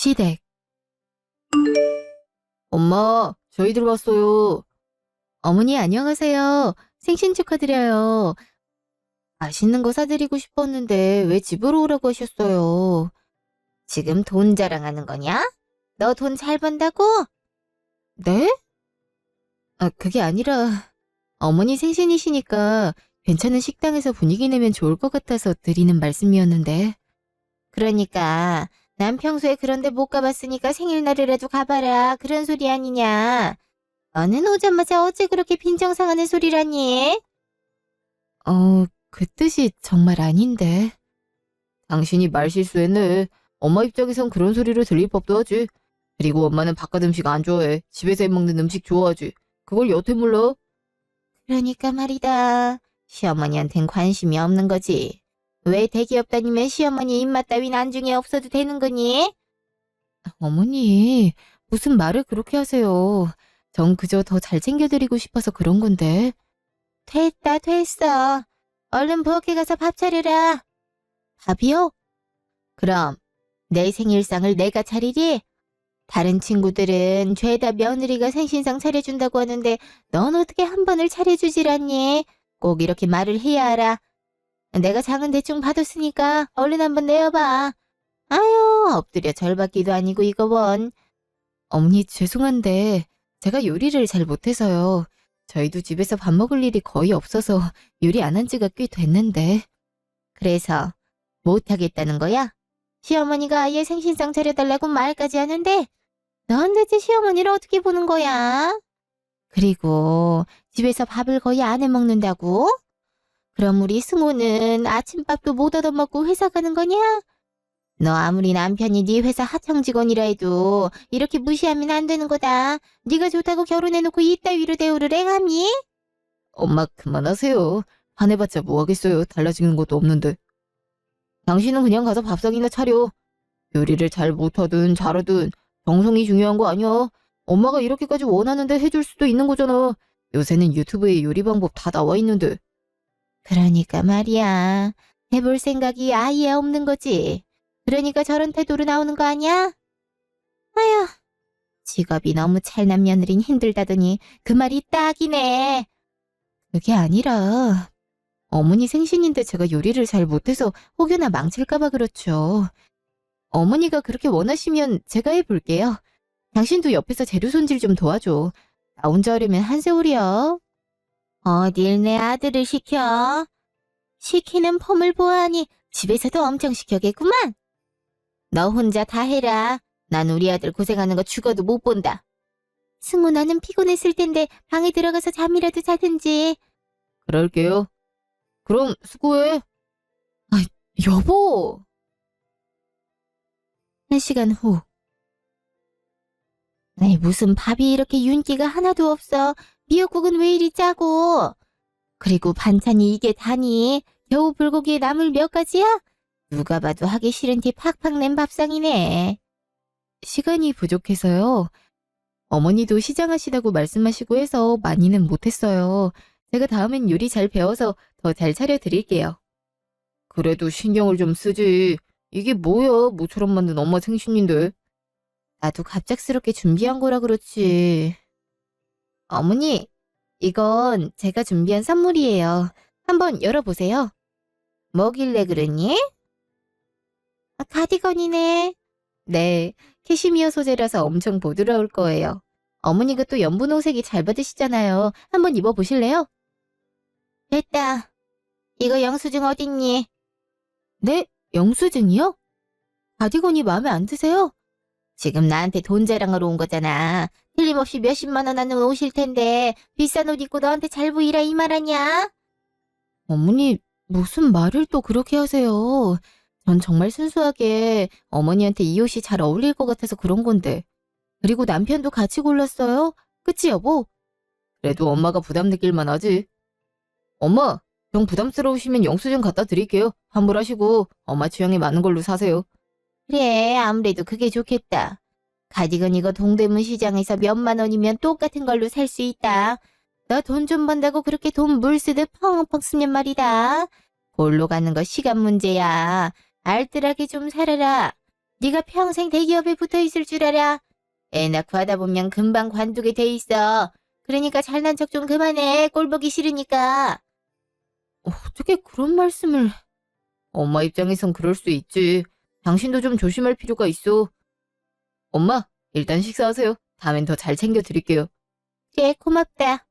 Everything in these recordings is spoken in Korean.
시댁. 엄마, 저희들 왔어요. 어머니 안녕하세요. 생신 축하드려요. 맛있는 거 사드리고 싶었는데 왜 집으로 오라고 하셨어요? 지금 돈 자랑하는 거냐? 너 돈 잘 번다고? 네? 그게 아니라 어머니 생신이시니까 괜찮은 식당에서 분위기 내면 좋을 것 같아서 드리는 말씀이었는데. 그러니까 난 평소에 그런데 못 가봤으니까 생일날이라도 가봐라 그런 소리 아니냐. 너는 오자마자 어째 그렇게 빈정상하는 소리라니? 그 뜻이 정말 아닌데. 당신이 말 실수했네. 엄마 입장에선 그런 소리로 들릴 법도 하지. 그리고 엄마는 바깥 음식 안 좋아해. 집에서 해먹는 음식 좋아하지. 그걸 여태 몰라? 그러니까 말이다. 시어머니한텐 관심이 없는 거지. 왜 대기업 다니면 시어머니 입맛 따윈 안중에 없어도 되는 거니? 어머니, 무슨 말을 그렇게 하세요. 전 그저 더 잘 챙겨드리고 싶어서 그런 건데. 됐어. 얼른 부엌에 가서 밥 차려라. 밥이요? 그럼 내 생일상을 내가 차리리? 다른 친구들은 죄다 며느리가 생신상 차려준다고 하는데 넌 어떻게 한 번을 차려주질 않니? 꼭 이렇게 말을 해야 알아. 내가 장은 대충 받았으니까 얼른 한번 내어봐. 아유, 엎드려 절받기도 아니고 이거 원. 어머니 죄송한데 제가 요리를 잘 못해서요. 저희도 집에서 밥 먹을 일이 거의 없어서 요리 안 한 지가 꽤 됐는데. 그래서 못하겠다는 거야? 시어머니가 아예 생신상 차려달라고 말까지 하는데 넌 대체 시어머니를 어떻게 보는 거야? 그리고 집에서 밥을 거의 안 해먹는다고? 그럼 우리 승호는 아침밥도 못 얻어먹고 회사 가는 거냐? 너 아무리 남편이 네 회사 하청 직원이라 해도 이렇게 무시하면 안 되는 거다. 네가 좋다고 결혼해놓고 이따위로 대우를 해 감히? 엄마 그만하세요. 화내봤자 뭐 하겠어요. 달라지는 것도 없는데. 당신은 그냥 가서 밥상이나 차려. 요리를 잘 못하든 잘하든 정성이 중요한 거 아니야. 엄마가 이렇게까지 원하는데 해줄 수도 있는 거잖아. 요새는 유튜브에 요리 방법 다 나와 있는데. 그러니까 말이야. 해볼 생각이 아예 없는 거지. 그러니까 저런 태도로 나오는 거 아니야? 아휴, 직업이 너무 찰난 며느린 힘들다더니 그 말이 딱이네. 그게 아니라 어머니 생신인데 제가 요리를 잘 못해서 혹여나 망칠까 봐 그렇죠. 어머니가 그렇게 원하시면 제가 해볼게요. 당신도 옆에서 재료 손질 좀 도와줘. 나 혼자 하려면 한 세월이야. 어딜 내 아들을 시켜? 시키는 폼을 보아하니 집에서도 엄청 시켜겠구만. 너 혼자 다 해라. 난 우리 아들 고생하는 거 죽어도 못 본다. 승우 나는 피곤했을 텐데 방에 들어가서 잠이라도 자든지. 그럴게요. 그럼 수고해. 아, 여보. 1시간 후. 아이, 무슨 밥이 이렇게 윤기가 하나도 없어. 미역국은 왜 이리 짜고. 그리고 반찬이 이게 다니. 겨우 불고기에 나물 몇 가지야? 누가 봐도 하기 싫은 티 팍팍 낸 밥상이네. 시간이 부족해서요. 어머니도 시장하시다고 말씀하시고 해서 많이는 못했어요. 제가 다음엔 요리 잘 배워서 더 잘 차려드릴게요. 그래도 신경을 좀 쓰지. 이게 뭐야, 모처럼 만든 엄마 생신인데. 나도 갑작스럽게 준비한 거라 그렇지. 어머니, 이건 제가 준비한 선물이에요. 한번 열어보세요. 뭐길래 그러니? 가디건이네. 네, 캐시미어 소재라서 엄청 부드러울 거예요. 어머니가 또 연분홍색이 잘 받으시잖아요. 한번 입어보실래요? 됐다. 이거 영수증 어딨니? 네? 영수증이요? 가디건이 마음에 안 드세요? 지금 나한테 돈 자랑하러 온 거잖아. 틀림없이 몇십만 원 하는 옷일 텐데 비싼 옷 입고 너한테 잘 보이라 이 말 아니야? 어머니, 무슨 말을 또 그렇게 하세요. 전 정말 순수하게 어머니한테 이 옷이 잘 어울릴 것 같아서 그런 건데. 그리고 남편도 같이 골랐어요. 그치 여보? 그래도 엄마가 부담 느낄만 하지. 엄마, 정 부담스러우시면 영수증 갖다 드릴게요. 환불하시고 엄마 취향에 맞는 걸로 사세요. 그래, 아무래도 그게 좋겠다. 가디건 이거 동대문 시장에서 몇만 원이면 똑같은 걸로 살 수 있다. 너 돈 좀 번다고 그렇게 돈 물 쓰듯 펑펑 쓰면 말이다. 골로 가는 거 시간 문제야. 알뜰하게 좀 살아라. 네가 평생 대기업에 붙어 있을 줄 알아. 애 낳고 하다 보면 금방 관두게 돼 있어. 그러니까 잘난 척 좀 그만해. 꼴 보기 싫으니까. 어떻게 그런 말씀을... 엄마 입장에선 그럴 수 있지. 당신도 좀 조심할 필요가 있어. 엄마, 일단 식사하세요. 다음엔 더 잘 챙겨드릴게요. 그래, 고맙다.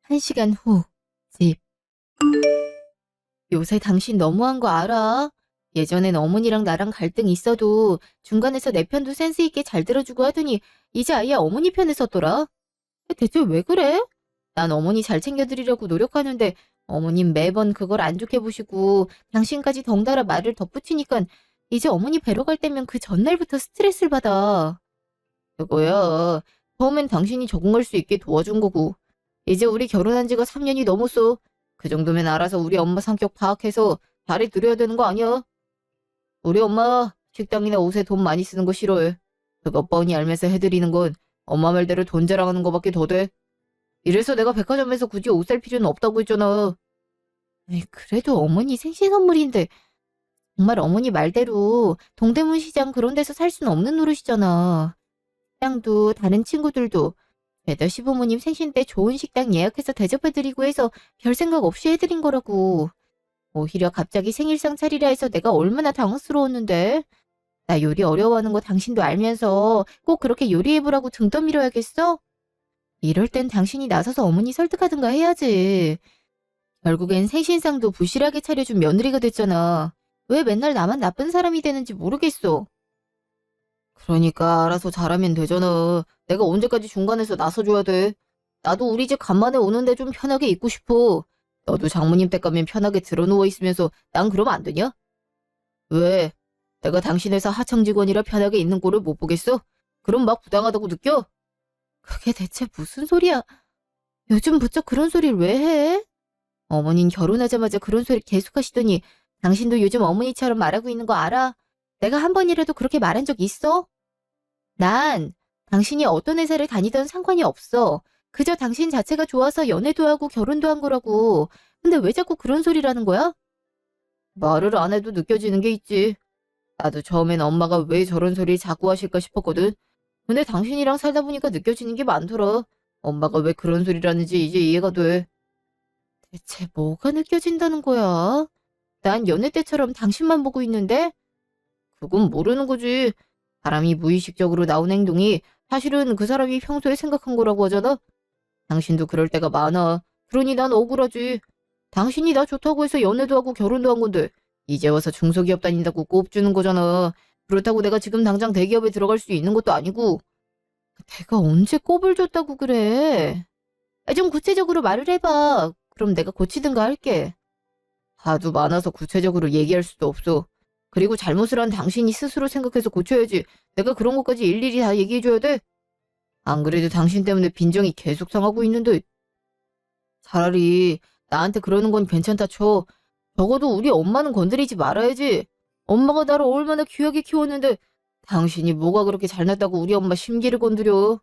1시간 후, 집. 요새 당신 너무한 거 알아? 예전엔 어머니랑 나랑 갈등 있어도 중간에서 내 편도 센스 있게 잘 들어주고 하더니 이제 아예 어머니 편에 섰더라. 대체 왜 그래? 난 어머니 잘 챙겨드리려고 노력하는데 어머님 매번 그걸 안 좋게 보시고 당신까지 덩달아 말을 덧붙이니까 이제 어머니 뵈러 갈 때면 그 전날부터 스트레스를 받아. 그거야. 처음엔 당신이 적응할 수 있게 도와준 거고 이제 우리 결혼한 지가 3년이 넘었어. 그 정도면 알아서 우리 엄마 성격 파악해서 다리 들여야 되는 거 아니야? 우리 엄마 식당이나 옷에 돈 많이 쓰는 거 싫어해. 그거 뻔히 알면서 해드리는 건 엄마 말대로 돈 자랑하는 거밖에 더 돼. 이래서 내가 백화점에서 굳이 옷 살 필요는 없다고 했잖아. 에이, 그래도 어머니 생신 선물인데 정말 어머니 말대로 동대문 시장 그런 데서 살 수는 없는 노릇이잖아. 식당도 다른 친구들도 죄다 시부모님 생신 때 좋은 식당 예약해서 대접해드리고 해서 별 생각 없이 해드린 거라고. 오히려 갑자기 생일상 차리라 해서 내가 얼마나 당황스러웠는데. 나 요리 어려워하는 거 당신도 알면서 꼭 그렇게 요리해보라고 등 떠밀어야겠어? 이럴 땐 당신이 나서서 어머니 설득하든가 해야지. 결국엔 생신상도 부실하게 차려준 며느리가 됐잖아. 왜 맨날 나만 나쁜 사람이 되는지 모르겠어. 그러니까 알아서 잘하면 되잖아. 내가 언제까지 중간에서 나서줘야 돼. 나도 우리 집 간만에 오는데 좀 편하게 있고 싶어. 너도 장모님 댁 가면 편하게 드러누워 있으면서 난 그러면 안 되냐? 왜? 내가 당신 회사 하청 직원이라 편하게 있는 꼴을 못 보겠어? 그럼 막 부당하다고 느껴? 그게 대체 무슨 소리야? 요즘 부쩍 그런 소리를 왜 해? 어머닌 결혼하자마자 그런 소리 계속 하시더니 당신도 요즘 어머니처럼 말하고 있는 거 알아? 내가 한 번이라도 그렇게 말한 적 있어? 난 당신이 어떤 회사를 다니던 상관이 없어. 그저 당신 자체가 좋아서 연애도 하고 결혼도 한 거라고. 근데 왜 자꾸 그런 소리라는 거야? 말을 안 해도 느껴지는 게 있지. 나도 처음엔 엄마가 왜 저런 소리 자꾸 하실까 싶었거든. 근데 당신이랑 살다 보니까 느껴지는 게 많더라. 엄마가 왜 그런 소리를 하는지 이제 이해가 돼. 대체 뭐가 느껴진다는 거야? 난 연애 때처럼 당신만 보고 있는데? 그건 모르는 거지. 사람이 무의식적으로 나온 행동이 사실은 그 사람이 평소에 생각한 거라고 하잖아. 당신도 그럴 때가 많아. 그러니 난 억울하지. 당신이 나 좋다고 해서 연애도 하고 결혼도 한 건데 이제 와서 중소기업 다닌다고 꼽주는 거잖아. 그렇다고 내가 지금 당장 대기업에 들어갈 수 있는 것도 아니고. 내가 언제 꼽을 줬다고 그래? 좀 구체적으로 말을 해봐. 그럼 내가 고치든가 할게. 하도 많아서 구체적으로 얘기할 수도 없어. 그리고 잘못을 한 당신이 스스로 생각해서 고쳐야지. 내가 그런 것까지 일일이 다 얘기해줘야 돼? 안 그래도 당신 때문에 빈정이 계속 상하고 있는데. 차라리 나한테 그러는 건 괜찮다 쳐. 적어도 우리 엄마는 건드리지 말아야지. 엄마가 나를 얼마나 귀하게 키웠는데 당신이 뭐가 그렇게 잘났다고 우리 엄마 심기를 건드려.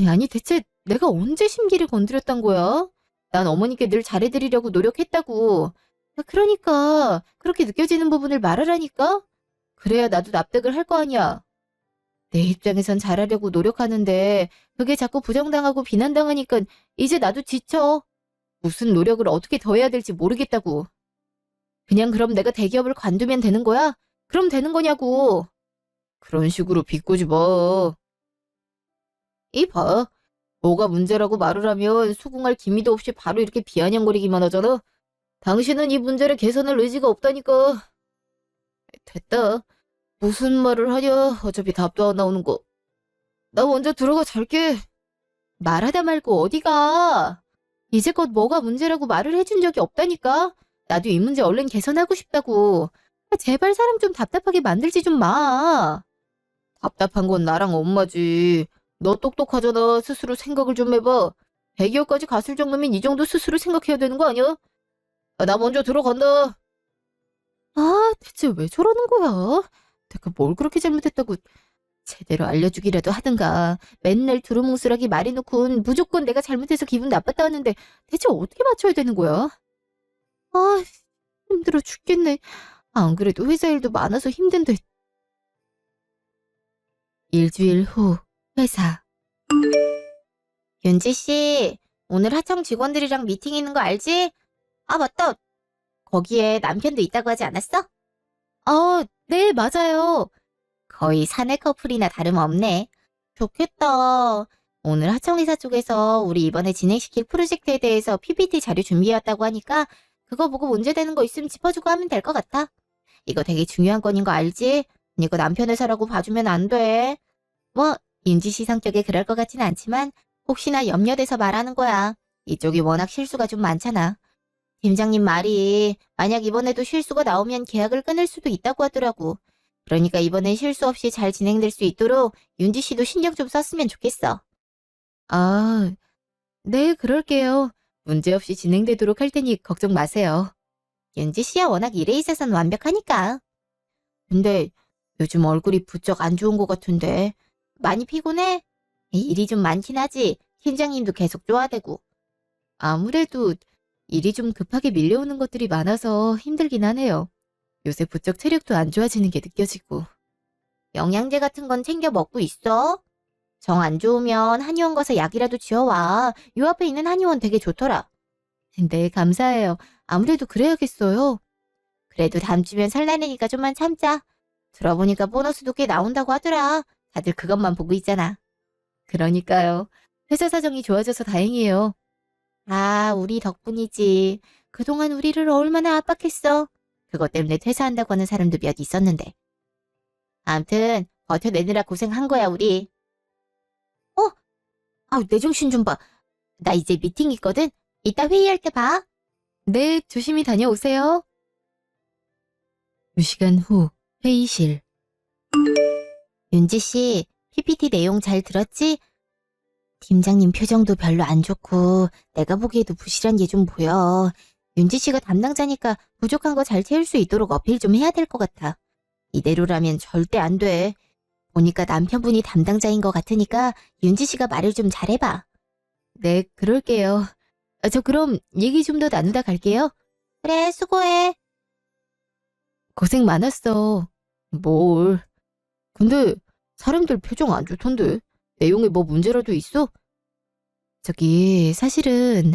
아니 대체 내가 언제 심기를 건드렸단 거야? 난 어머니께 늘 잘해드리려고 노력했다고. 그러니까 그렇게 느껴지는 부분을 말하라니까? 그래야 나도 납득을 할 거 아니야. 내 입장에선 잘하려고 노력하는데 그게 자꾸 부정당하고 비난당하니까 이제 나도 지쳐. 무슨 노력을 어떻게 더 해야 될지 모르겠다고. 그냥 그럼 내가 대기업을 관두면 되는 거야? 그럼 되는 거냐고. 그런 식으로 비꼬지 마. 봐. 뭐가 문제라고 말을 하면 수긍할 기미도 없이 바로 이렇게 비아냥거리기만 하잖아. 당신은 이 문제를 개선할 의지가 없다니까. 됐다. 무슨 말을 하냐. 어차피 답도 안 나오는 거. 나 먼저 들어가 잘게. 말하다 말고 어디 가. 이제껏 뭐가 문제라고 말을 해준 적이 없다니까. 나도 이 문제 얼른 개선하고 싶다고. 제발 사람 좀 답답하게 만들지 좀 마. 답답한 건 나랑 엄마지. 너 똑똑하잖아. 스스로 생각을 좀 해봐. 대기업까지 갔을 정도면 이 정도 스스로 생각해야 되는 거 아니야? 나 먼저 들어간다. 대체 왜 저러는 거야? 내가 뭘 그렇게 잘못했다고. 제대로 알려주기라도 하든가. 맨날 두루뭉술하게 말해놓고는 무조건 내가 잘못해서 기분 나빴다 하는데 대체 어떻게 맞춰야 되는 거야? 힘들어 죽겠네. 안 그래도 회사 일도 많아서 힘든데. 일주일 후 회사. 윤지 씨, 오늘 하청 직원들이랑 미팅 있는 거 알지? 아, 맞다. 거기에 남편도 있다고 하지 않았어? 네, 맞아요. 거의 사내 커플이나 다름없네. 좋겠다. 오늘 하청회사 쪽에서 우리 이번에 진행시킬 프로젝트에 대해서 PPT 자료 준비해왔다고 하니까 그거 보고 문제되는 거 있으면 짚어주고 하면 될 것 같아. 이거 되게 중요한 건인 거 알지? 이거 남편 회사라고 봐주면 안 돼. 뭐 윤지 씨 성격에 그럴 것 같진 않지만 혹시나 염려돼서 말하는 거야. 이쪽이 워낙 실수가 좀 많잖아. 팀장님 말이 만약 이번에도 실수가 나오면 계약을 끊을 수도 있다고 하더라고. 그러니까 이번엔 실수 없이 잘 진행될 수 있도록 윤지 씨도 신경 좀 썼으면 좋겠어. 아, 네, 그럴게요. 문제없이 진행되도록 할 테니 걱정 마세요. 윤지 씨야 워낙 일에 있어서는 완벽하니까. 근데 요즘 얼굴이 부쩍 안 좋은 것 같은데. 많이 피곤해? 일이 좀 많긴 하지. 팀장님도 계속 쪼아대고. 아무래도 일이 좀 급하게 밀려오는 것들이 많아서 힘들긴 하네요. 요새 부쩍 체력도 안 좋아지는 게 느껴지고. 영양제 같은 건 챙겨 먹고 있어? 정 안 좋으면 한의원 가서 약이라도 지어와. 요 앞에 있는 한의원 되게 좋더라. 네, 감사해요. 아무래도 그래야겠어요. 그래도 다음 주면 설날이니까 좀만 참자. 들어보니까 보너스도 꽤 나온다고 하더라. 다들 그것만 보고 있잖아. 그러니까요. 회사 사정이 좋아져서 다행이에요. 아, 우리 덕분이지. 그동안 우리를 얼마나 압박했어. 그것 때문에 퇴사한다고 하는 사람도 몇 있었는데. 암튼 버텨내느라 고생한 거야, 우리. 내 정신 좀 봐. 나 이제 미팅 있거든? 이따 회의할 때 봐. 네, 조심히 다녀오세요. 2시간 후 회의실. 윤지 씨, PPT 내용 잘 들었지? 팀장님 표정도 별로 안 좋고 내가 보기에도 부실한 게 좀 보여. 윤지 씨가 담당자니까 부족한 거 잘 채울 수 있도록 어필 좀 해야 될 것 같아. 이대로라면 절대 안 돼. 보니까 남편분이 담당자인 것 같으니까 윤지 씨가 말을 좀 잘해봐. 네, 그럴게요. 저 그럼 얘기 좀 더 나누다 갈게요. 그래, 수고해. 고생 많았어. 뭘. 근데 사람들 표정 안 좋던데. 내용에 뭐 문제라도 있어? 저기 사실은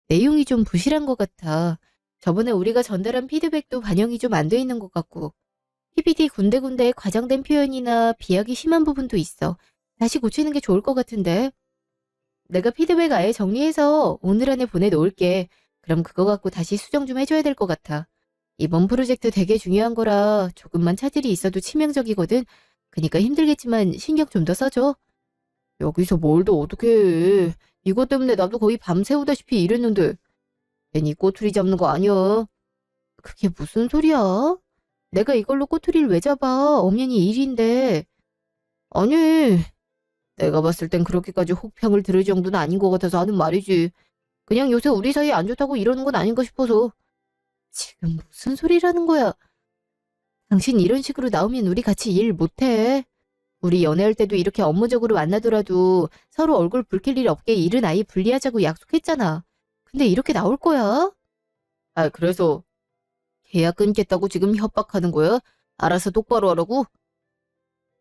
내용이 좀 부실한 것 같아. 저번에 우리가 전달한 피드백도 반영이 좀 안 돼 있는 것 같고 PPT 군데군데 과장된 표현이나 비약이 심한 부분도 있어. 다시 고치는 게 좋을 것 같은데. 내가 피드백 아예 정리해서 오늘 안에 보내놓을게. 그럼 그거 갖고 다시 수정 좀 해줘야 될 것 같아. 이번 프로젝트 되게 중요한 거라 조금만 차질이 있어도 치명적이거든. 그니까 힘들겠지만 신경 좀 더 써줘. 여기서 뭘 더 어떻게 해. 이것 때문에 나도 거의 밤새우다시피 일했는데. 괜히 꼬투리 잡는 거 아니야. 그게 무슨 소리야? 내가 이걸로 꼬투리를 왜 잡아? 엄연히 일인데. 아니, 내가 봤을 땐 그렇게까지 혹평을 들을 정도는 아닌 것 같아서 하는 말이지. 그냥 요새 우리 사이 안 좋다고 이러는 건 아닌가 싶어서. 지금 무슨 소리라는 거야? 당신 이런 식으로 나오면 우리 같이 일 못해. 우리 연애할 때도 이렇게 업무적으로 만나더라도 서로 얼굴 붉힐 일 없게 일은 아예 분리하자고 약속했잖아. 근데 이렇게 나올 거야? 아, 그래서 계약 끊겠다고 지금 협박하는 거야? 알아서 똑바로 하라고?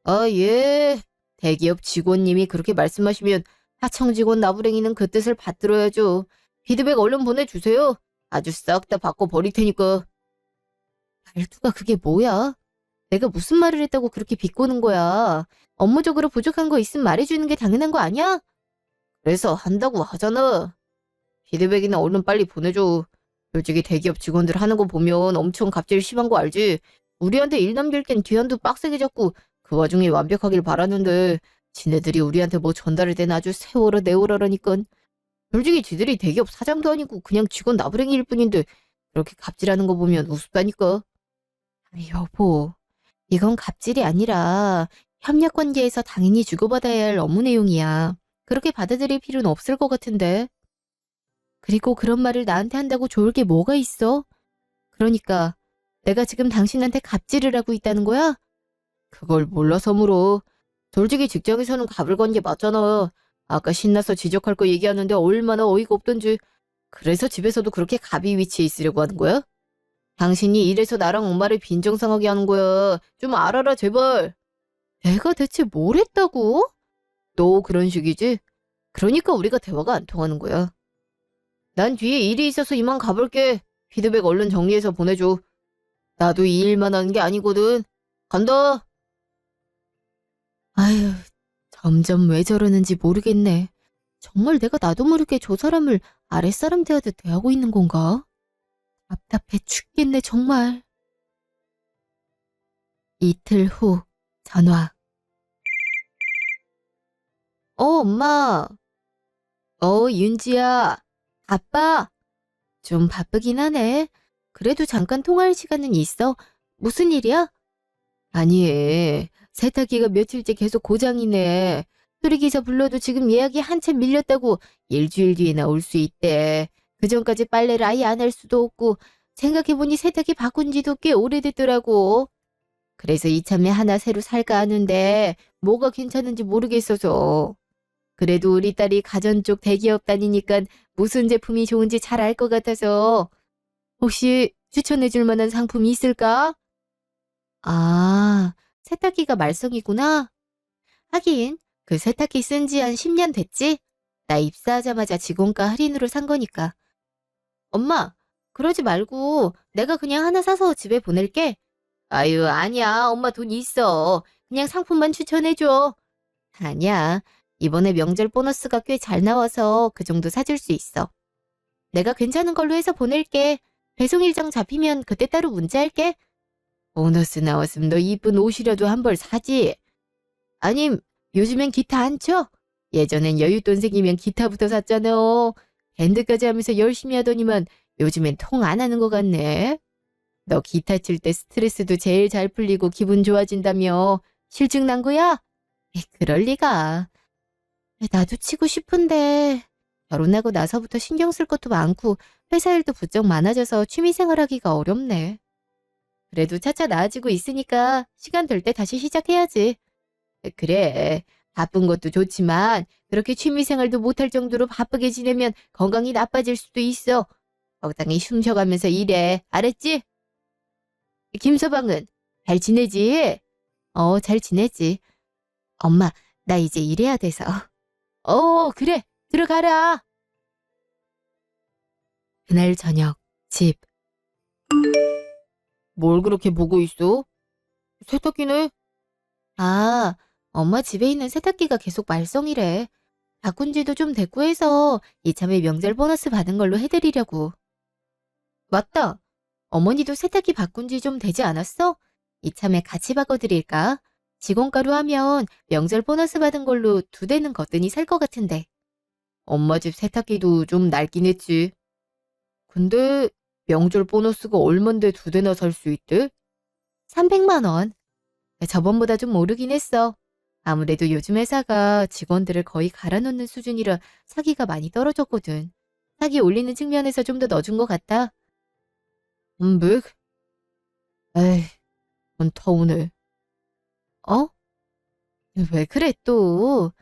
아, 예. 대기업 직원님이 그렇게 말씀하시면 하청 직원 나부랭이는 그 뜻을 받들어야죠. 피드백 얼른 보내주세요. 아주 싹 다 바꿔 버릴 테니까. 말투가 그게 뭐야? 내가 무슨 말을 했다고 그렇게 비꼬는 거야? 업무적으로 부족한 거 있으면 말해주는 게 당연한 거 아니야? 그래서 한다고 하잖아. 피드백이나 얼른 빨리 보내줘. 솔직히 대기업 직원들 하는 거 보면 엄청 갑질 심한 거 알지? 우리한테 일 넘길 땐 뒤안도 빡세게 잡고 그 와중에 완벽하길 바라는데 지네들이 우리한테 뭐 전달을 땐 아주 세월어 내월어라니깐. 솔직히 지들이 대기업 사장도 아니고 그냥 직원 나부랭이일 뿐인데 그렇게 갑질하는 거 보면 우습다니까. 아니, 여보, 이건 갑질이 아니라 협력 관계에서 당연히 주고받아야 할 업무 내용이야. 그렇게 받아들일 필요는 없을 것 같은데. 그리고 그런 말을 나한테 한다고 좋을 게 뭐가 있어? 그러니까 내가 지금 당신한테 갑질을 하고 있다는 거야? 그걸 몰라서 물어. 솔직히 직장에서는 갑을 건 게 맞잖아. 아까 신나서 지적할 거 얘기하는데 얼마나 어이가 없던지. 그래서 집에서도 그렇게 갑이 위치해 있으려고 하는 거야? 당신이 이래서 나랑 엄마를 빈정상하게 하는 거야. 좀 알아라, 제발. 내가 대체 뭘 했다고? 너 그런 식이지? 그러니까 우리가 대화가 안 통하는 거야. 난 뒤에 일이 있어서 이만 가볼게. 피드백 얼른 정리해서 보내줘. 나도 이 일만 하는 게 아니거든. 간다. 아휴, 점점 왜 저러는지 모르겠네. 정말 내가 나도 모르게 저 사람을 아랫사람 대하듯 대하고 있는 건가? 답답해 죽겠네, 정말. 이틀 후, 전화. 엄마. 윤지야. 바빠? 좀 바쁘긴 하네. 그래도 잠깐 통화할 시간은 있어. 무슨 일이야? 아니, 세탁기가 며칠째 계속 고장이네. 수리기사 불러도 지금 예약이 한참 밀렸다고 일주일 뒤에나 올 수 있대. 그 전까지 빨래를 아예 안 할 수도 없고 생각해보니 세탁기 바꾼 지도 꽤 오래됐더라고. 그래서 이참에 하나 새로 살까 하는데 뭐가 괜찮은지 모르겠어서. 그래도 우리 딸이 가전 쪽 대기업 다니니까 무슨 제품이 좋은지 잘 알 것 같아서 혹시 추천해 줄 만한 상품이 있을까? 아, 세탁기가 말썽이구나. 하긴 그 세탁기 쓴 지 한 10년 됐지? 나 입사하자마자 직원가 할인으로 산 거니까. 엄마, 그러지 말고 내가 그냥 하나 사서 집에 보낼게. 아유, 아니야. 엄마 돈 있어. 그냥 상품만 추천해줘. 아니야. 이번에 명절 보너스가 꽤 잘 나와서 그 정도 사줄 수 있어. 내가 괜찮은 걸로 해서 보낼게. 배송 일정 잡히면 그때 따로 문자할게. 보너스 나왔으면 너 이쁜 옷이라도 한 벌 사지. 아님, 요즘엔 기타 안 쳐? 예전엔 여윳돈 생기면 기타부터 샀잖아. 밴드까지 하면서 열심히 하더니만 요즘엔 통 안 하는 것 같네. 너 기타 칠 때 스트레스도 제일 잘 풀리고 기분 좋아진다며. 실증 난 거야? 그럴 리가. 나도 치고 싶은데 결혼하고 나서부터 신경 쓸 것도 많고 회사 일도 부쩍 많아져서 취미생활하기가 어렵네. 그래도 차차 나아지고 있으니까 시간 될 때 다시 시작해야지. 그래, 바쁜 것도 좋지만 그렇게 취미생활도 못할 정도로 바쁘게 지내면 건강이 나빠질 수도 있어. 적당히 숨 쉬어가면서 일해. 알았지? 김서방은 잘 지내지? 잘 지내지. 엄마, 나 이제 일해야 돼서. 그래. 들어가라. 그날 저녁, 집. 뭘 그렇게 보고 있어? 세탁기네? 아, 엄마 집에 있는 세탁기가 계속 말썽이래. 바꾼 지도 좀 됐고 해서 이참에 명절 보너스 받은 걸로 해드리려고. 맞다. 어머니도 세탁기 바꾼 지 좀 되지 않았어? 이참에 같이 바꿔드릴까? 직원가로 하면 명절 보너스 받은 걸로 2대는 거뜬히 살 것 같은데. 엄마 집 세탁기도 좀 낡긴 했지. 근데 명절 보너스가 얼만데 2대나 살 수 있대? 300만 원. 저번보다 좀 오르긴 했어. 아무래도 요즘 회사가 직원들을 거의 갈아놓는 수준이라 사기가 많이 떨어졌거든. 사기 올리는 측면에서 좀 더 넣어준 것 같아. 왜? 에이, 넌 터우네. 어? 왜 그래 또?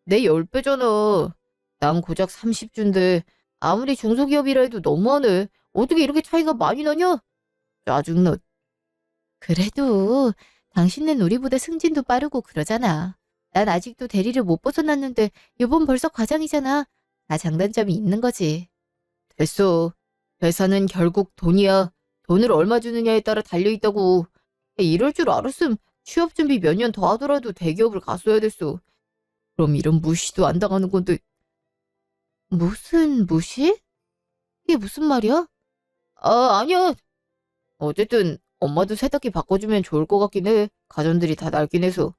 내 10배잖아. 난 고작 30주인데 아무리 중소기업이라 해도 너무하네. 어떻게 이렇게 차이가 많이 나냐? 짜증나. 그래도 당신은 우리보다 승진도 빠르고 그러잖아. 난 아직도 대리를 못 벗어났는데 이번 벌써 과장이잖아. 다 장단점이 있는 거지. 됐어. 회사는 결국 돈이야. 돈을 얼마 주느냐에 따라 달려있다고. 이럴 줄 알았음 취업 준비 몇 년 더 하더라도 대기업을 갔어야 됐어. 그럼 이런 무시도 안 당하는 건데. 무슨 무시? 이게 무슨 말이야? 아니야. 어쨌든 엄마도 세탁기 바꿔주면 좋을 것 같긴 해. 가전들이 다 낡긴 해서.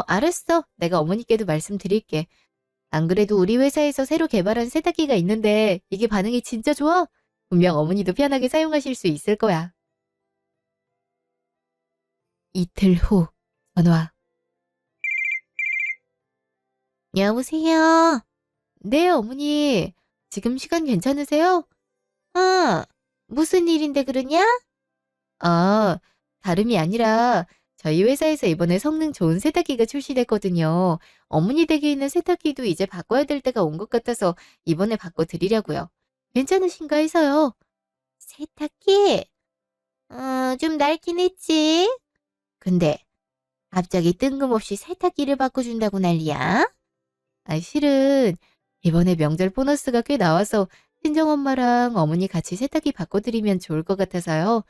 알았어. 내가 어머니께도 말씀드릴게. 안 그래도 우리 회사에서 새로 개발한 세탁기가 있는데 이게 반응이 진짜 좋아. 분명 어머니도 편하게 사용하실 수 있을 거야. 이틀 후 전화. 여보세요. 네, 어머니. 지금 시간 괜찮으세요? 무슨 일인데 그러냐? 아, 다름이 아니라 저희 회사에서 이번에 성능 좋은 세탁기가 출시됐거든요. 어머니 댁에 있는 세탁기도 이제 바꿔야 될 때가 온 것 같아서 이번에 바꿔드리려고요. 괜찮으신가 해서요. 세탁기? 좀 낡긴 했지. 근데 갑자기 뜬금없이 세탁기를 바꿔준다고 난리야? 실은 이번에 명절 보너스가 꽤 나와서 친정엄마랑 어머니 같이 세탁기 바꿔드리면 좋을 것 같아서요.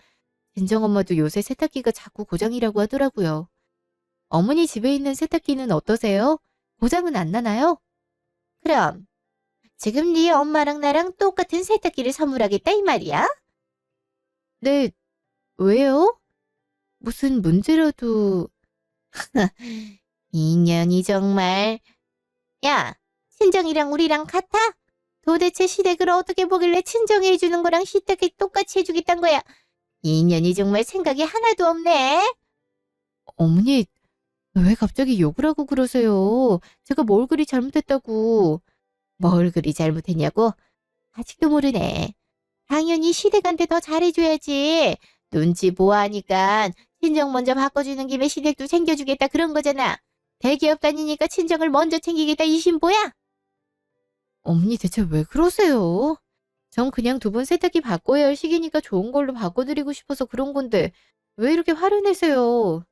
친정엄마도 요새 세탁기가 자꾸 고장이라고 하더라고요. 어머니 집에 있는 세탁기는 어떠세요? 고장은 안 나나요? 그럼 지금 네 엄마랑 나랑 똑같은 세탁기를 선물하겠다 이 말이야? 네, 왜요? 무슨 문제라도... 인연이 정말... 야, 친정이랑 우리랑 같아? 도대체 시댁을 어떻게 보길래 친정이 해주는 거랑 시댁이 똑같이 해주겠단 거야? 인연이 정말 생각이 하나도 없네. 어머니, 왜 갑자기 욕을 하고 그러세요? 제가 뭘 그리 잘못했다고. 뭘 그리 잘못했냐고? 아직도 모르네. 당연히 시댁한테 더 잘해줘야지. 눈치 보아하니까 친정 먼저 바꿔주는 김에 시댁도 챙겨주겠다 그런 거잖아. 대기업 다니니까 친정을 먼저 챙기겠다 이 신보야? 어머니 대체 왜 그러세요? 전 그냥 두 분 세탁기 바꿔야 할 시기니까 좋은 걸로 바꿔드리고 싶어서 그런 건데 왜 이렇게 화를 내세요?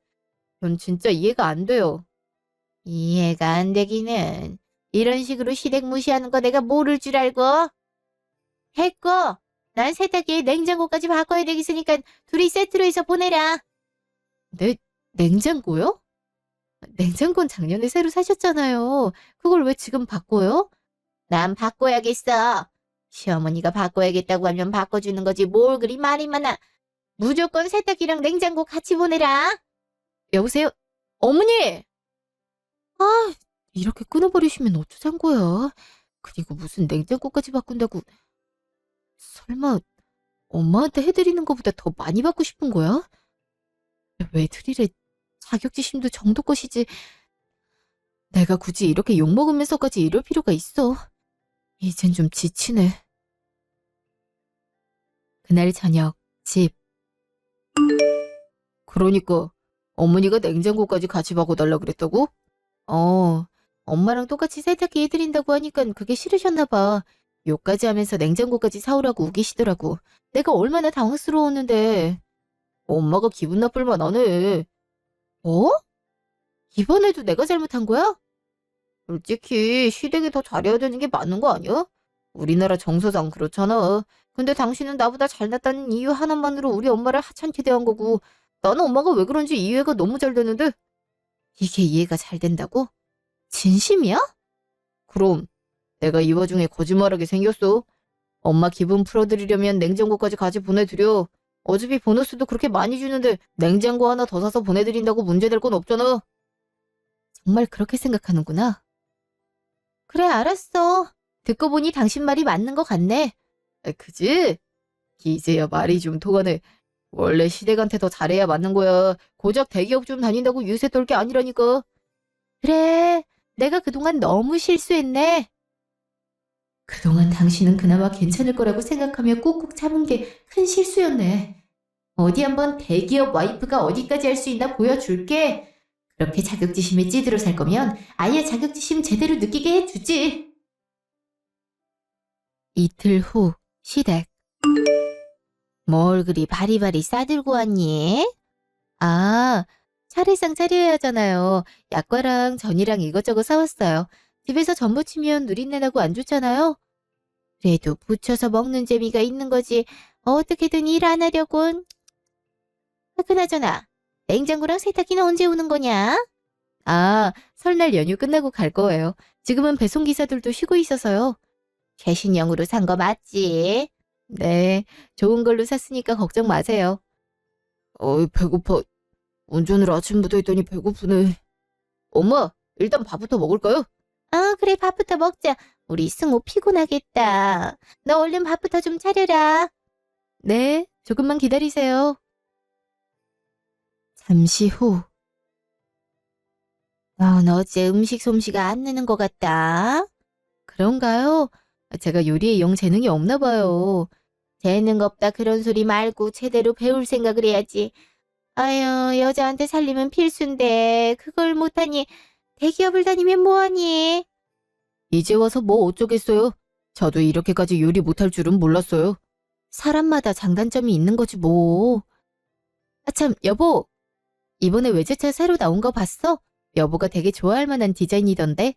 전 진짜 이해가 안 돼요. 이해가 안 되기는. 이런 식으로 시댁 무시하는 거 내가 모를 줄 알고? 했고, 난 세탁기에 냉장고까지 바꿔야 되겠으니까 둘이 세트로 해서 보내라. 네, 냉장고요? 냉장고는 작년에 새로 사셨잖아요. 그걸 왜 지금 바꿔요? 난 바꿔야겠어. 시어머니가 바꿔야겠다고 하면 바꿔주는 거지 뭘 그리 말이 많아. 무조건 세탁기랑 냉장고 같이 보내라. 여보세요? 어머니! 아, 이렇게 끊어버리시면 어쩌잔 거야. 그리고 무슨 냉장고까지 바꾼다고. 설마 엄마한테 해드리는 것보다 더 많이 받고 싶은 거야? 왜 드리래? 자격지심도 정도 것이지. 내가 굳이 이렇게 욕먹으면서까지 이럴 필요가 있어. 이젠 좀 지치네. 그날 저녁, 집. 그러니까 어머니가 냉장고까지 같이 바꿔달라 그랬다고? 어, 엄마랑 똑같이 세탁기 해드린다고 하니까 그게 싫으셨나 봐. 욕까지 하면서 냉장고까지 사오라고 우기시더라고. 내가 얼마나 당황스러웠는데. 엄마가 기분 나쁠 만하네. 어? 이번에도 내가 잘못한 거야? 솔직히 시댁이 더 잘해야 되는 게 맞는 거 아니야? 우리나라 정서상 그렇잖아. 근데 당신은 나보다 잘났다는 이유 하나만으로 우리 엄마를 하찮게 대한 거고 나는 엄마가 왜 그런지 이해가 너무 잘 되는데 이게 이해가 잘 된다고? 진심이야? 그럼 내가 이 와중에 거짓말하게 생겼어. 엄마 기분 풀어드리려면 냉장고까지 같이 보내드려. 어차피 보너스도 그렇게 많이 주는데 냉장고 하나 더 사서 보내드린다고 문제될 건 없잖아. 정말 그렇게 생각하는구나. 그래, 알았어. 듣고 보니 당신 말이 맞는 것 같네. 그지? 이제야 말이 좀 통하네. 원래 시댁한테 더 잘해야 맞는 거야. 고작 대기업 좀 다닌다고 유세 떨 게 아니라니까. 그래, 내가 그동안 너무 실수했네. 그동안 당신은 그나마 괜찮을 거라고 생각하며 꾹꾹 참은 게 큰 실수였네. 어디 한번 대기업 와이프가 어디까지 할 수 있나 보여줄게. 그렇게 자격지심에 찌들어 살 거면 아예 자격지심 제대로 느끼게 해주지. 이틀 후, 시댁. 뭘 그리 바리바리 싸들고 왔니? 아, 차례상 차려야 하잖아요. 약과랑 전이랑 이것저것 사왔어요. 집에서 전 부치면 누린내 나고 안 좋잖아요. 그래도 부쳐서 먹는 재미가 있는 거지. 어떻게든 일 안 하려곤. 그나저나 냉장고랑 세탁기는 언제 오는 거냐? 아, 설날 연휴 끝나고 갈 거예요. 지금은 배송기사들도 쉬고 있어서요. 최신형으로 산 거 맞지? 네, 좋은 걸로 샀으니까 걱정 마세요. 어이, 배고파. 운전을 아침부터 했더니 배고프네. 엄마, 일단 밥부터 먹을까요? 그래, 밥부터 먹자. 우리 승우 피곤하겠다. 너 얼른 밥부터 좀 차려라. 네, 조금만 기다리세요. 잠시 후. 넌 어째 음식 솜씨가 안 느는 것 같다. 그런가요? 제가 요리에 영 재능이 없나 봐요. 재능 없다 그런 소리 말고 제대로 배울 생각을 해야지. 아유, 여자한테 살림은 필수인데 그걸 못하니 대기업을 다니면 뭐하니? 이제 와서 뭐 어쩌겠어요. 저도 이렇게까지 요리 못할 줄은 몰랐어요. 사람마다 장단점이 있는 거지 뭐. 참, 여보. 이번에 외제차 새로 나온 거 봤어? 여보가 되게 좋아할 만한 디자인이던데.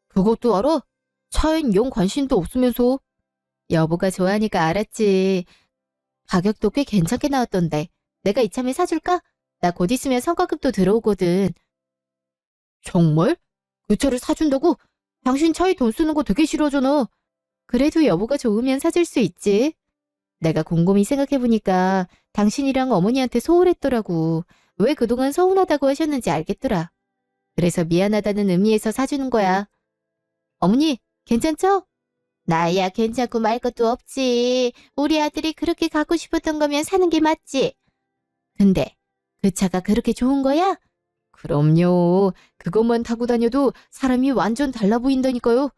그것도 알아? 차엔 영 관심도 없으면서. 여보가 좋아하니까 알았지. 가격도 꽤 괜찮게 나왔던데. 내가 이참에 사줄까? 나 곧 있으면 성과급도 들어오거든. 정말? 그 차를 사준다고? 당신 차에 돈 쓰는 거 되게 싫어하잖아. 그래도 여보가 좋으면 사줄 수 있지. 내가 곰곰이 생각해보니까 당신이랑 어머니한테 소홀했더라고. 왜 그동안 서운하다고 하셨는지 알겠더라. 그래서 미안하다는 의미에서 사주는 거야. 어머니, 괜찮죠? 나야 괜찮고 말 것도 없지. 우리 아들이 그렇게 갖고 싶었던 거면 사는 게 맞지. 근데 그 차가 그렇게 좋은 거야? 그럼요. 그것만 타고 다녀도 사람이 완전 달라 보인다니까요.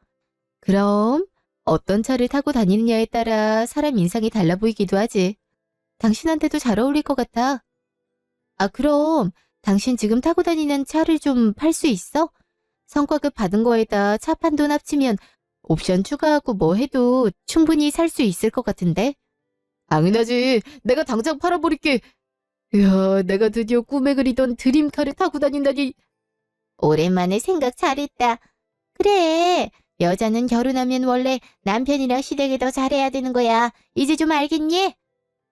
그럼 어떤 차를 타고 다니느냐에 따라 사람 인상이 달라 보이기도 하지. 당신한테도 잘 어울릴 것 같아. 아, 그럼 당신 지금 타고 다니는 차를 좀 팔 수 있어? 성과급 받은 거에다 차 판 돈 합치면 옵션 추가하고 뭐 해도 충분히 살 수 있을 것 같은데? 당연하지. 내가 당장 팔아버릴게. 이야, 내가 드디어 꿈에 그리던 드림카를 타고 다닌다니. 오랜만에 생각 잘했다. 그래, 여자는 결혼하면 원래 남편이랑 시댁을 더 잘해야 되는 거야. 이제 좀 알겠니?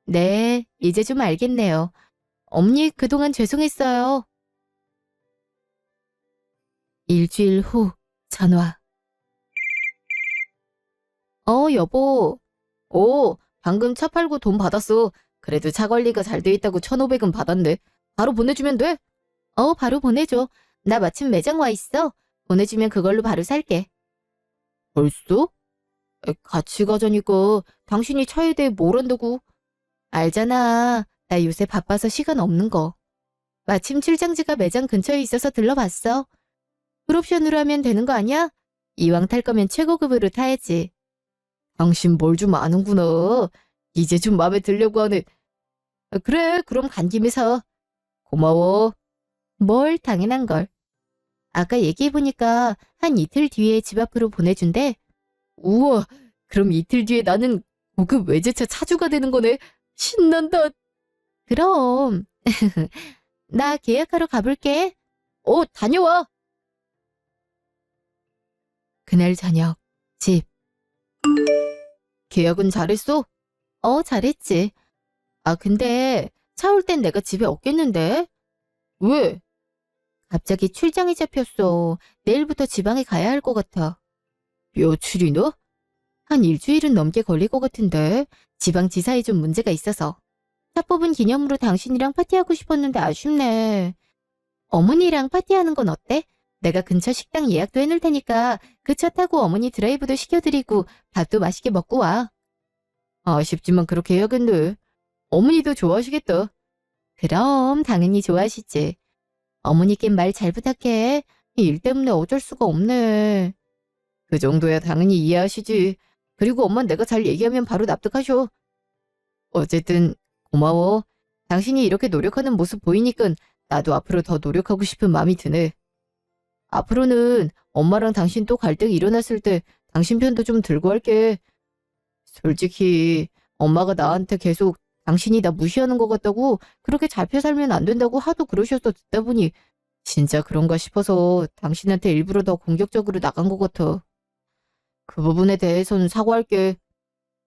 네, 이제 좀 알겠네요. 어머니, 그동안 죄송했어요. 일주일 후, 전화. 여보. 방금 차 팔고 돈 받았어. 그래도 차 관리가 잘 돼 있다고 1,500원 받았네. 바로 보내주면 돼? 바로 보내줘. 나 마침 매장 와 있어. 보내주면 그걸로 바로 살게. 벌써? 같이 가자니까 당신이 차에 대해 뭘 안다고. 알잖아. 나 요새 바빠서 시간 없는 거. 마침 출장지가 매장 근처에 있어서 들러봤어. 풀옵션으로 하면 되는 거 아니야? 이왕 탈 거면 최고급으로 타야지. 당신 뭘 좀 아는구나. 이제 좀 마음에 들려고 하네. 그래, 그럼 간 김에 사. 고마워. 뭘 당연한 걸. 아까 얘기해보니까 한 이틀 뒤에 집 앞으로 보내준대. 우와, 그럼 이틀 뒤에 나는 고급 외제차 차주가 되는 거네. 신난다. 그럼. 나 계약하러 가볼게. 다녀와. 그날 저녁, 집. 계약은 잘했어? 잘했지. 아, 근데 차 올 땐 내가 집에 없겠는데? 왜? 갑자기 출장이 잡혔어. 내일부터 지방에 가야 할 것 같아. 며칠이나? 한 일주일은 넘게 걸릴 것 같은데. 지방지사에 좀 문제가 있어서. 차 뽑은 기념으로 당신이랑 파티하고 싶었는데 아쉽네. 어머니랑 파티하는 건 어때? 내가 근처 식당 예약도 해놓을 테니까 그 차 타고 어머니 드라이브도 시켜드리고 밥도 맛있게 먹고 와. 아쉽지만 그렇게 해야겠네. 어머니도 좋아하시겠다. 그럼 당연히 좋아하시지. 어머니께 말 잘 부탁해. 일 때문에 어쩔 수가 없네. 그 정도야 당연히 이해하시지. 그리고 엄만 내가 잘 얘기하면 바로 납득하셔. 어쨌든 고마워. 당신이 이렇게 노력하는 모습 보이니까 나도 앞으로 더 노력하고 싶은 마음이 드네. 앞으로는 엄마랑 당신 또 갈등 일어났을 때 당신 편도 좀 들고 할게. 솔직히 엄마가 나한테 계속 당신이 나 무시하는 것 같다고 그렇게 잡혀 살면 안 된다고 하도 그러셔서 듣다 보니 진짜 그런가 싶어서 당신한테 일부러 더 공격적으로 나간 것 같아. 그 부분에 대해서는 사과할게.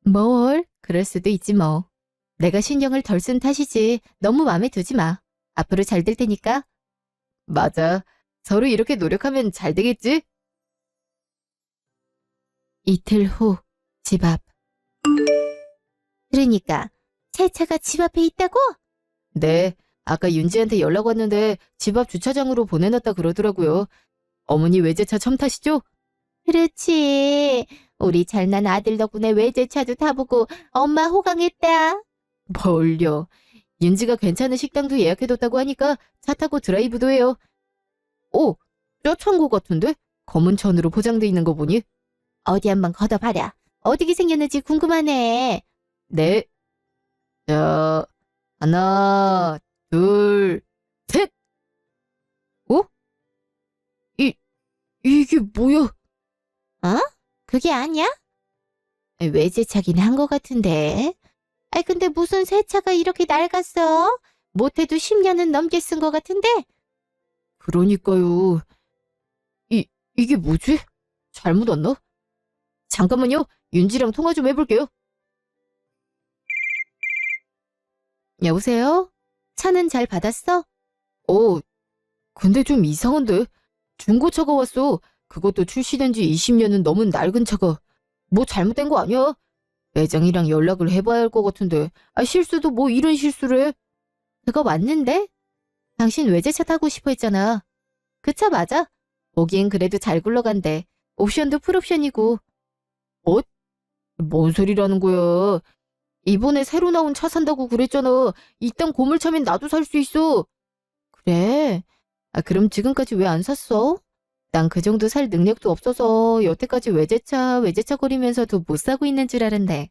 뭘? 그럴 수도 있지 뭐. 내가 신경을 덜 쓴 탓이지. 너무 마음에 두지 마. 앞으로 잘 될 테니까. 맞아. 서로 이렇게 노력하면 잘 되겠지? 이틀 후, 집 앞. 그러니까 새 차가 집 앞에 있다고? 네. 아까 윤지한테 연락 왔는데 집 앞 주차장으로 보내놨다 그러더라고요. 어머니 외제차 처음 타시죠? 그렇지. 우리 잘난 아들 덕분에 외제차도 타보고 엄마 호강했다. 뭘요. 윤지가 괜찮은 식당도 예약해뒀다고 하니까 차 타고 드라이브도 해요. 저 창고 같은데? 검은 천으로 포장돼 있는 거 보니? 어디 한번 걷어봐라. 어떻게 생겼는지 궁금하네. 네. 자, 하나, 둘, 셋! 어? 이게 뭐야? 그게 아니야? 외제차긴 한 거 같은데. 근데 무슨 새 차가 이렇게 낡았어? 못해도 10년은 넘게 쓴 것 같은데? 그러니까요. 이게 뭐지? 잘못 왔나? 잠깐만요. 윤지랑 통화 좀 해볼게요. 여보세요? 차는 잘 받았어? 어, 근데 좀 이상한데? 중고차가 왔어. 그것도 출시된 지 20년은 넘은 낡은 차가. 뭐 잘못된 거 아니야? 매장이랑 연락을 해봐야 할 것 같은데. 실수도 뭐 이런 실수를 해? 그거 맞는데? 당신 외제차 타고 싶어 했잖아. 그 차 맞아? 보기엔 그래도 잘 굴러간대. 옵션도 풀옵션이고. 어? 뭔 소리라는 거야? 이번에 새로 나온 차 산다고 그랬잖아. 이딴 고물차면 나도 살 수 있어. 그래? 그럼 지금까지 왜 안 샀어? 난 그 정도 살 능력도 없어서 여태까지 외제차 거리면서도 못 사고 있는 줄 알았네.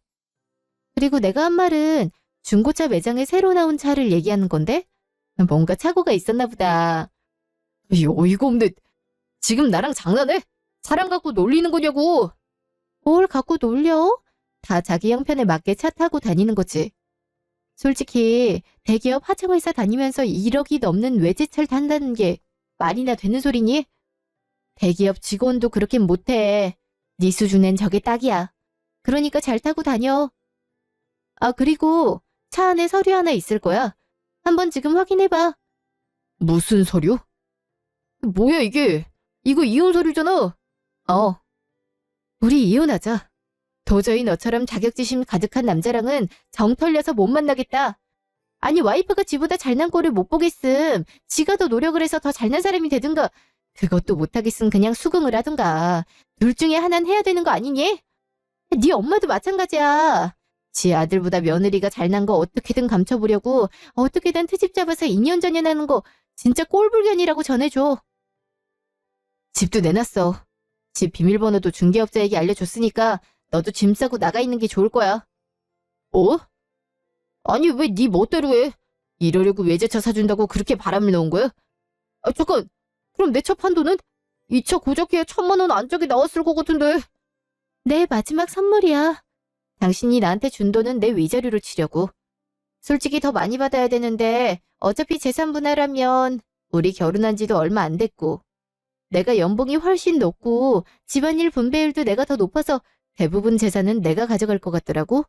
그리고 내가 한 말은 중고차 매장에 새로 나온 차를 얘기하는 건데? 뭔가 착오가 있었나 보다. 어이가 없네. 지금 나랑 장난해? 차량 갖고 놀리는 거냐고. 뭘 갖고 놀려? 다 자기 형편에 맞게 차 타고 다니는 거지. 솔직히 대기업 하청회사 다니면서 1억이 넘는 외제차를 탄다는 게 말이나 되는 소리니? 대기업 직원도 그렇게 못해. 네 수준엔 저게 딱이야. 그러니까 잘 타고 다녀. 그리고 차 안에 서류 하나 있을 거야. 한번 지금 확인해봐. 무슨 서류? 뭐야 이게? 이거 이혼 서류잖아. 어. 우리 이혼하자. 도저히 너처럼 자격지심 가득한 남자랑은 정 털려서 못 만나겠다. 아니 와이프가 지보다 잘난 꼴을 못 보겠음. 지가 더 노력을 해서 더 잘난 사람이 되든가. 그것도 못하겠음 그냥 수긍을 하든가. 둘 중에 하나는 해야 되는 거 아니니? 네 엄마도 마찬가지야. 지 아들보다 며느리가 잘난 거 어떻게든 감춰보려고 어떻게든 트집 잡아서 2년 전연하는 거 진짜 꼴불견이라고 전해줘. 집도 내놨어. 집 비밀번호도 중개업자에게 알려줬으니까 너도 짐 싸고 나가 있는 게 좋을 거야. 어? 아니 왜 네 멋대로 해? 이러려고 외제차 사준다고 그렇게 바람을 넣은 거야? 잠깐. 그럼 내 차 판도는? 이 차 고작해야 1,000만 원 안짝이 나왔을 것 같은데. 내 마지막 선물이야. 당신이 나한테 준 돈은 내 위자료로 치려고. 솔직히 더 많이 받아야 되는데 어차피 재산 분할하면 우리 결혼한 지도 얼마 안 됐고 내가 연봉이 훨씬 높고 집안일 분배율도 내가 더 높아서 대부분 재산은 내가 가져갈 것 같더라고.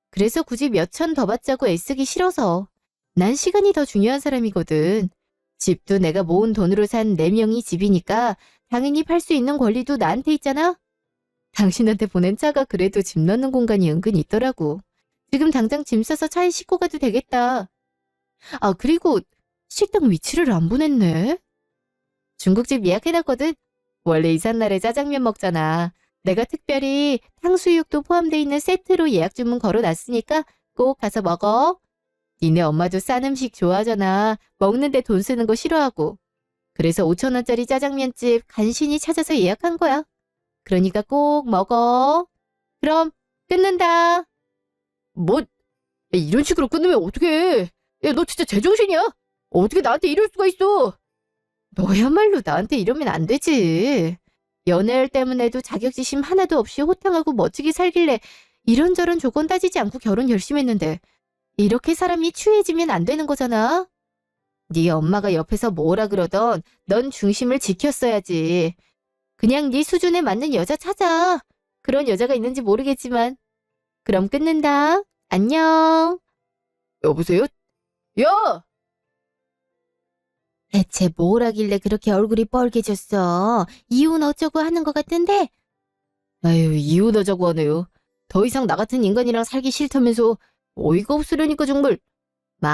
그래서 굳이 몇 천 더 받자고 애쓰기 싫어서. 난 시간이 더 중요한 사람이거든. 집도 내가 모은 돈으로 산 내 명의 집이니까 당연히 팔 수 있는 권리도 나한테 있잖아. 당신한테 보낸 차가 그래도 짐 넣는 공간이 은근 있더라고. 지금 당장 짐 싸서 차에 싣고 가도 되겠다. 그리고 식당 위치를 안 보냈네. 중국집 예약해놨거든. 원래 이삿날에 짜장면 먹잖아. 내가 특별히 탕수육도 포함돼 있는 세트로 예약 주문 걸어놨으니까 꼭 가서 먹어. 니네 엄마도 싼 음식 좋아하잖아. 먹는데 돈 쓰는 거 싫어하고. 그래서 5,000원짜리 짜장면집 간신히 찾아서 예약한 거야. 그러니까 꼭 먹어. 그럼 끊는다. 뭐? 이런 식으로 끊으면 어떡해? 야, 너 진짜 제정신이야? 어떻게 나한테 이럴 수가 있어? 너야말로 나한테 이러면 안 되지. 연애할 때문에도 자격지심 하나도 없이 호탕하고 멋지게 살길래 이런저런 조건 따지지 않고 결혼 열심히 했는데 이렇게 사람이 추해지면 안 되는 거잖아. 네 엄마가 옆에서 뭐라 그러던 넌 중심을 지켰어야지. 그냥 네 수준에 맞는 여자 찾아. 그런 여자가 있는지 모르겠지만. 그럼 끊는다. 안녕. 여보세요? 야! 대체 뭘 하길래 그렇게 얼굴이 뻘개졌어? 이혼 어쩌고 하는 것 같은데? 아유, 이혼하자고 하네요. 더 이상 나 같은 인간이랑 살기 싫다면서 어이가 없으려니까 정말. 뭐?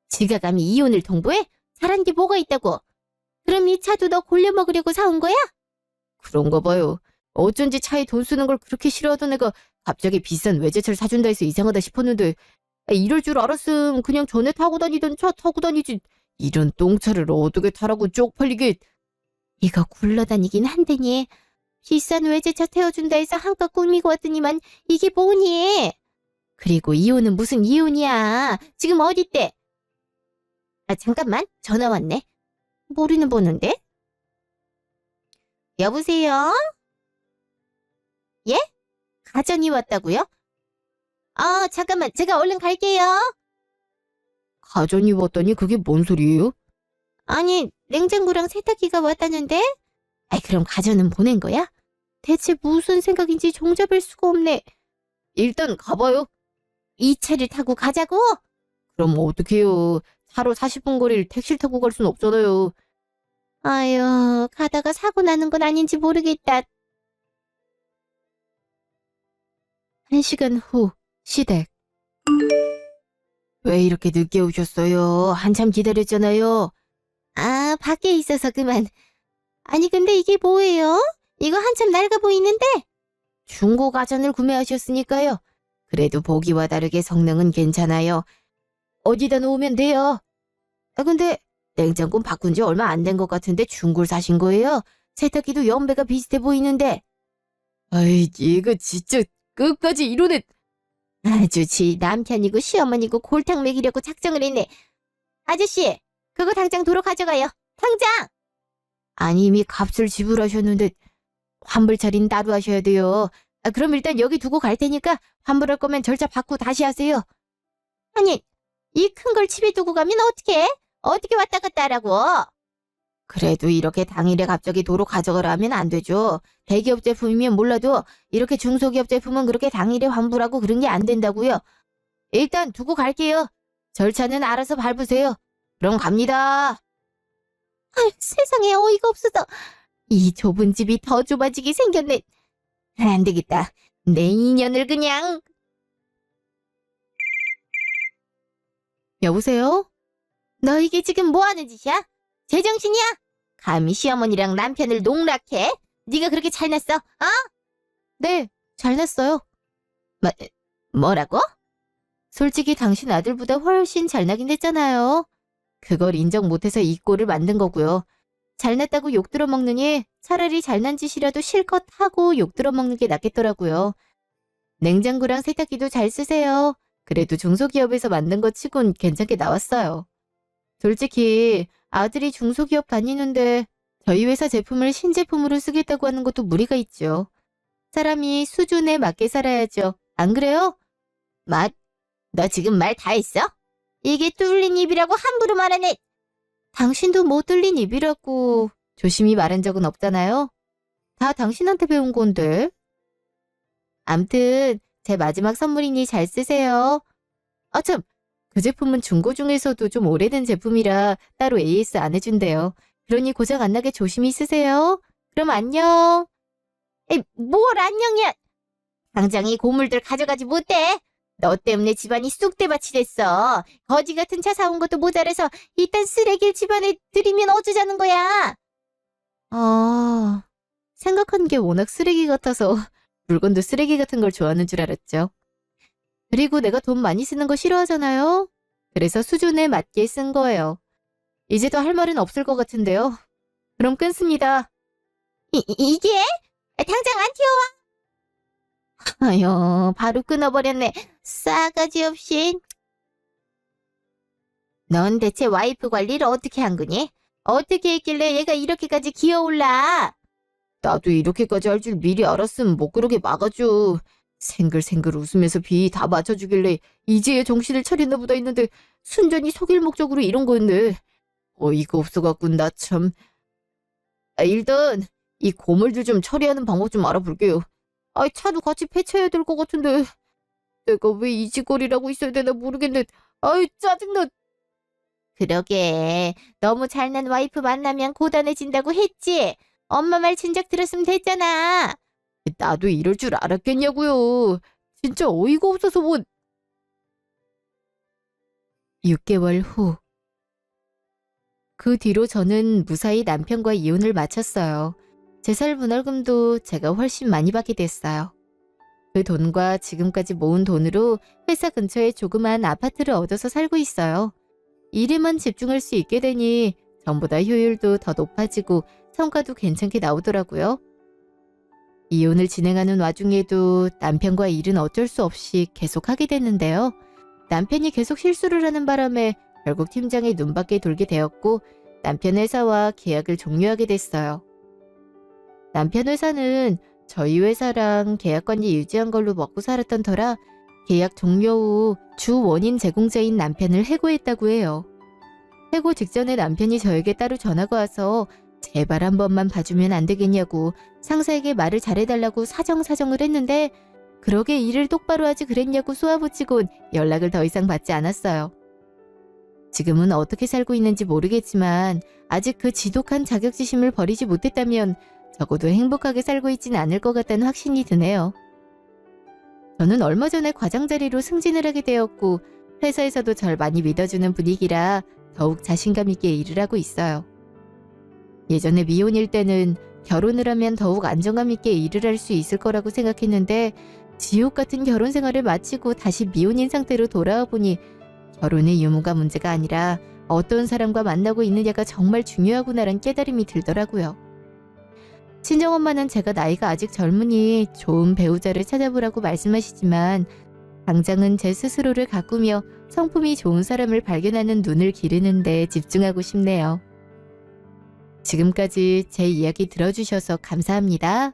지가 감히 이혼을 통보해? 잘한 게 뭐가 있다고? 그럼 이 차도 너 골려 먹으려고 사온 거야? 그런가 봐요. 어쩐지 차에 돈 쓰는 걸 그렇게 싫어하던 애가 갑자기 비싼 외제차를 사준다 해서 이상하다 싶었는데 이럴 줄 알았음 그냥 전에 타고 다니던 차 타고 다니지. 이런 똥차를 어떻게 타라고 쪽팔리게. 이거 굴러다니긴 한데니. 비싼 외제차 태워준다 해서 한껏 꾸미고 왔더니만 이게 뭐니? 그리고 이혼은 무슨 이혼이야. 지금 어딨대? 잠깐만 전화 왔네. 모르는 번호인데? 여보세요? 예? 가전이 왔다고요? 잠깐만 제가 얼른 갈게요. 가전 입었더니 그게 뭔 소리예요? 아니, 냉장고랑 세탁기가 왔다는데? 아이, 그럼 가전은 보낸 거야? 대체 무슨 생각인지 종잡을 수가 없네. 일단 가봐요. 이 차를 타고 가자고? 그럼 어떡해요. 차로 40분 거리를 택시를 타고 갈 순 없잖아요. 아유, 가다가 사고 나는 건 아닌지 모르겠다. 1시간 후 시댁. 왜 이렇게 늦게 오셨어요? 한참 기다렸잖아요. 아, 밖에 있어서 그만. 아니, 근데 이게 뭐예요? 이거 한참 낡아 보이는데? 중고 가전을 구매하셨으니까요. 그래도 보기와 다르게 성능은 괜찮아요. 어디다 놓으면 돼요. 아, 근데 냉장고 바꾼 지 얼마 안 된 것 같은데 중고를 사신 거예요? 세탁기도 연배가 비슷해 보이는데. 아이, 이거 진짜 끝까지 이러네. 아주 지 남편이고 시어머니고 골탕 먹이려고 작정을 했네. 아저씨, 그거 당장 도로 가져가요. 당장! 아니, 이미 값을 지불하셨는데 환불 처리는 따로 하셔야 돼요. 아, 그럼 일단 여기 두고 갈 테니까 환불할 거면 절차 받고 다시 하세요. 아니, 이 큰 걸 집에 두고 가면 어떡해? 어떻게 왔다 갔다 하라고? 그래도 이렇게 당일에 갑자기 도로 가져가라 하면 안 되죠. 대기업 제품이면 몰라도 이렇게 중소기업 제품은 그렇게 당일에 환불하고 그런 게 안 된다고요. 일단 두고 갈게요. 절차는 알아서 밟으세요. 그럼 갑니다. 아유, 세상에 어이가 없어서. 이 좁은 집이 더 좁아지게 생겼네. 안 되겠다. 내 인연을 그냥. 여보세요? 너 이게 지금 뭐 하는 짓이야? 제정신이야? 감히 시어머니랑 남편을 농락해? 네가 그렇게 잘났어? 어? 네, 잘났어요. 뭐라고? 솔직히 당신 아들보다 훨씬 잘나긴 했잖아요. 그걸 인정 못해서 이 꼴을 만든 거고요. 잘났다고 욕 들어먹느니 차라리 잘난 짓이라도 실컷 하고 욕 들어먹는 게 낫겠더라고요. 냉장고랑 세탁기도 잘 쓰세요. 그래도 중소기업에서 만든 거 치곤 괜찮게 나왔어요. 솔직히 아들이 중소기업 다니는데 저희 회사 제품을 신제품으로 쓰겠다고 하는 것도 무리가 있죠. 사람이 수준에 맞게 살아야죠. 안 그래요? 너 지금 말 다 했어? 이게 뚫린 입이라고 함부로 말하네. 당신도 못 들린 입이라고 조심히 말한 적은 없잖아요. 다 당신한테 배운 건데. 암튼 제 마지막 선물이니 잘 쓰세요. 아 참, 그 제품은 중고 중에서도 좀 오래된 제품이라 따로 AS 안 해준대요. 그러니 고장 안 나게 조심히 쓰세요. 그럼 안녕. 에이, 뭘 안녕이야. 당장 이 고물들 가져가지 못해. 너 때문에 집안이 쑥대밭이 됐어. 거지 같은 차 사온 것도 모자라서 이딴 쓰레기를 집안에 들이면 어쩌자는 거야. 아, 생각한 게 워낙 쓰레기 같아서 물건도 쓰레기 같은 걸 좋아하는 줄 알았죠. 그리고 내가 돈 많이 쓰는 거 싫어하잖아요. 그래서 수준에 맞게 쓴 거예요. 이제 더 할 말은 없을 것 같은데요. 그럼 끊습니다. 이게? 당장 안 튀어와. 아유, 바로 끊어버렸네. 싸가지 없이. 넌 대체 와이프 관리를 어떻게 한 거니? 어떻게 했길래 얘가 이렇게까지 기어올라? 나도 이렇게까지 할 줄 미리 알았으면 못 그러게 막아줘. 생글생글 웃으면서 비 다 맞춰주길래 이제야 정신을 차렸나 보다 했는데 순전히 속일 목적으로 이런 거였네. 어이가 없어갖고 나 참. 아, 일단 이 고물들 좀 처리하는 방법 좀 알아볼게요. 아, 차도 같이 폐차해야 될 것 같은데 내가 왜 이 짓거리라고 있어야 되나 모르겠네. 아유, 짜증나. 그러게. 너무 잘난 와이프 만나면 고단해진다고 했지? 엄마 말 진작 들었으면 됐잖아. 나도 이럴 줄 알았겠냐고요. 진짜 어이가 없어서 뭐. 6개월 후. 그 뒤로 저는 무사히 남편과 이혼을 마쳤어요. 제살 분할금도 제가 훨씬 많이 받게 됐어요. 그 돈과 지금까지 모은 돈으로 회사 근처에 조그만 아파트를 얻어서 살고 있어요. 일에만 집중할 수 있게 되니 전보다 효율도 더 높아지고 성과도 괜찮게 나오더라고요. 이혼을 진행하는 와중에도 남편과 일은 어쩔 수 없이 계속하게 됐는데요. 남편이 계속 실수를 하는 바람에 결국 팀장의 눈밖에 돌게 되었고 남편 회사와 계약을 종료하게 됐어요. 남편 회사는 저희 회사랑 계약 관계 유지한 걸로 먹고 살았던 터라 계약 종료 후 주 원인 제공자인 남편을 해고했다고 해요. 해고 직전에 남편이 저에게 따로 전화가 와서 제발 한 번만 봐주면 안 되겠냐고 상사에게 말을 잘해달라고 사정을 했는데 그러게 일을 똑바로 하지 그랬냐고 쏘아붙이곤 연락을 더 이상 받지 않았어요. 지금은 어떻게 살고 있는지 모르겠지만 아직 그 지독한 자격지심을 버리지 못했다면 적어도 행복하게 살고 있진 않을 것 같다는 확신이 드네요. 저는 얼마 전에 과장 자리로 승진을 하게 되었고 회사에서도 절 많이 믿어주는 분위기라 더욱 자신감 있게 일을 하고 있어요. 예전에 미혼일 때는 결혼을 하면 더욱 안정감 있게 일을 할 수 있을 거라고 생각했는데 지옥 같은 결혼 생활을 마치고 다시 미혼인 상태로 돌아와 보니 결혼의 유무가 문제가 아니라 어떤 사람과 만나고 있느냐가 정말 중요하구나란 깨달음이 들더라고요. 친정엄마는 제가 나이가 아직 젊으니 좋은 배우자를 찾아보라고 말씀하시지만 당장은 제 스스로를 가꾸며 성품이 좋은 사람을 발견하는 눈을 기르는 데 집중하고 싶네요. 지금까지 제 이야기 들어주셔서 감사합니다.